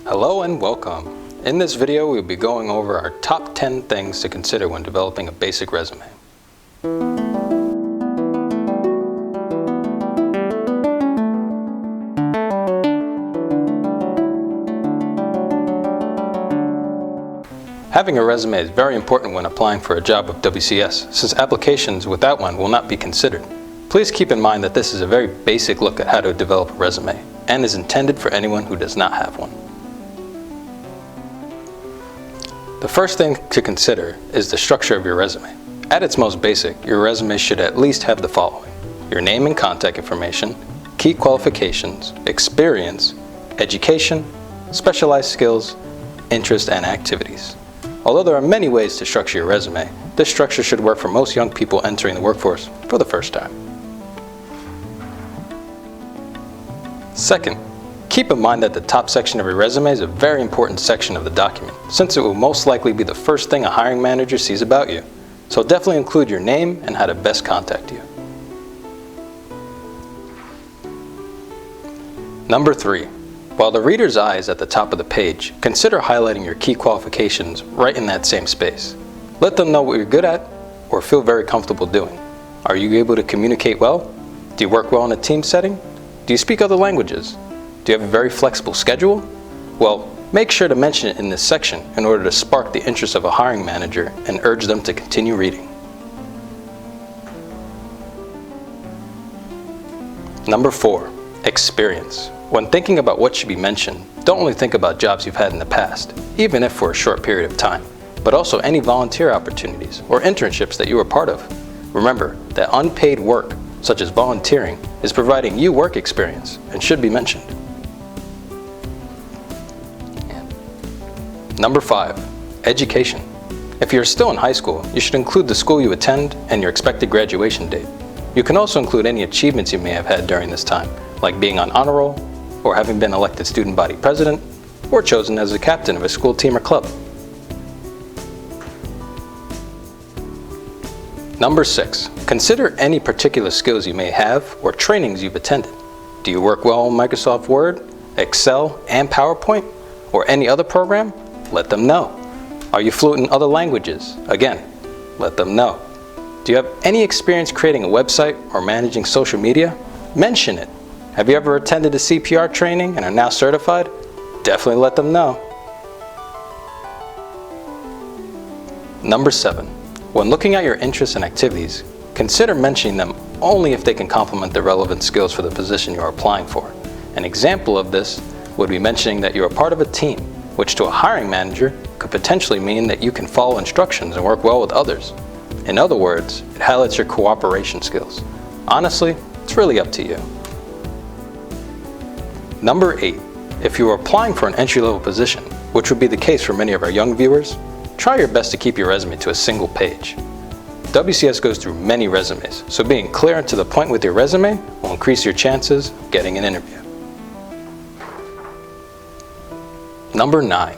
Hello and welcome. In this video, we'll be going over our top 10 things to consider when developing a basic resume. Having a resume is very important when applying for a job with WCS, since applications without one will not be considered. Please keep in mind that this is a very basic look at how to develop a resume and is intended for anyone who does not have one. The first thing to consider is the structure of your resume. At its most basic, your resume should at least have the following: your name and contact information, key qualifications, experience, education, specialized skills, interests, and activities. Although there are many ways to structure your resume, this structure should work for most young people entering the workforce for the first time. Second, keep in mind that the top section of your resume is a very important section of the document, since it will most likely be the first thing a hiring manager sees about you. So definitely include your name and how to best contact you. Number 3. While the reader's eye is at the top of the page, consider highlighting your key qualifications right in that same space. Let them know what you're good at or feel very comfortable doing. Are you able to communicate well? Do you work well in a team setting? Do you speak other languages? Do you have a very flexible schedule? Well, make sure to mention it in this section in order to spark the interest of a hiring manager and urge them to continue reading. Number 4. Experience. When thinking about what should be mentioned, don't only think about jobs you've had in the past, even if for a short period of time, but also any volunteer opportunities or internships that you were part of. Remember that unpaid work, such as volunteering, is providing you work experience and should be mentioned. Number 5. Education. If you're still in high school, you should include the school you attend and your expected graduation date. You can also include any achievements you may have had during this time, like being on honor roll, or having been elected student body president, or chosen as a captain of a school team or club. Number 6. Consider any particular skills you may have or trainings you've attended. Do you work well in Microsoft Word, Excel, and PowerPoint, or any other program? Let them know. Are you fluent in other languages? Again, let them know. Do you have any experience creating a website or managing social media? Mention it. Have you ever attended a CPR training and are now certified? Definitely let them know. Number 7. When looking at your interests and activities, consider mentioning them only if they can complement the relevant skills for the position you are applying for. An example of this would be mentioning that you are part of a team, which to a hiring manager could potentially mean that you can follow instructions and work well with others. In other words, it highlights your cooperation skills. Honestly, it's really up to you. Number 8. If you are applying for an entry-level position, which would be the case for many of our young viewers, try your best to keep your resume to a single page. WCS goes through many resumes, so being clear and to the point with your resume will increase your chances of getting an interview. Number 9.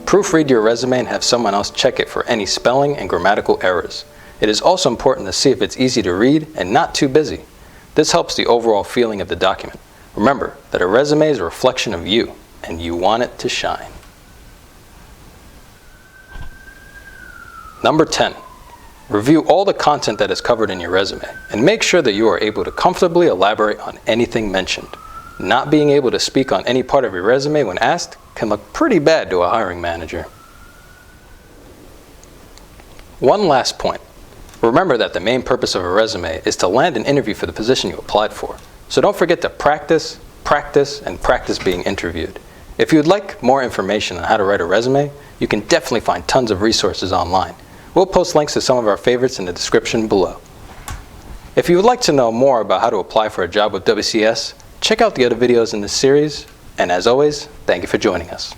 Proofread your resume and have someone else check it for any spelling and grammatical errors. It is also important to see if it's easy to read and not too busy. This helps the overall feeling of the document. Remember that a resume is a reflection of you, and you want it to shine. Number 10. Review all the content that is covered in your resume, and make sure that you are able to comfortably elaborate on anything mentioned. Not being able to speak on any part of your resume when asked can look pretty bad to a hiring manager. One last point. Remember that the main purpose of a resume is to land an interview for the position you applied for. So don't forget to practice, and practice being interviewed. If you would like more information on how to write a resume, you can definitely find tons of resources online. We'll post links to some of our favorites in the description below. If you would like to know more about how to apply for a job with WCS, check out the other videos in this series, and as always, thank you for joining us.